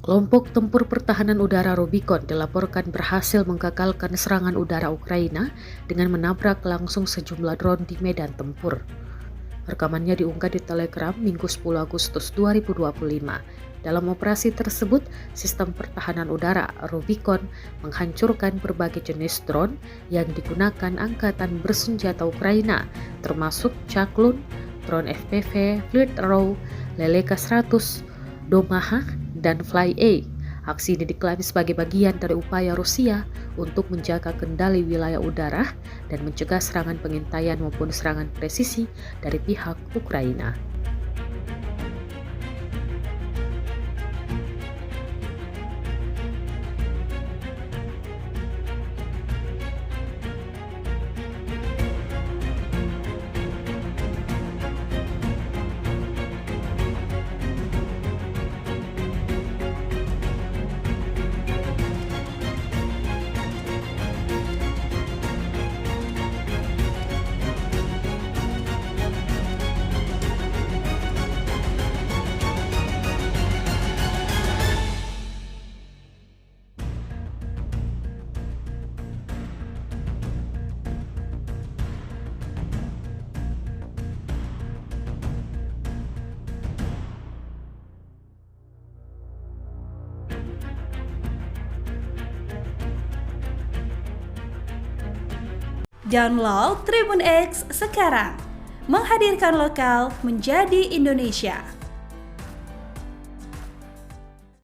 Kelompok tempur pertahanan udara Rubicon dilaporkan berhasil menggagalkan serangan udara Ukraina dengan menabrak langsung sejumlah drone di medan tempur. Rekamannya diunggah di Telegram Minggu 10 Agustus 2025. Dalam operasi tersebut, sistem pertahanan udara Rubicon menghancurkan berbagai jenis drone yang digunakan angkatan bersenjata Ukraina, termasuk Chaklun, drone FPV, Fleet Arrow, Leleka 100, Domaha, dan Fly-A. Aksi ini diklaim sebagai bagian dari upaya Rusia untuk menjaga kendali wilayah udara dan mencegah serangan pengintaian maupun serangan presisi dari pihak Ukraina. Download Tribun X sekarang, menghadirkan lokal menjadi Indonesia.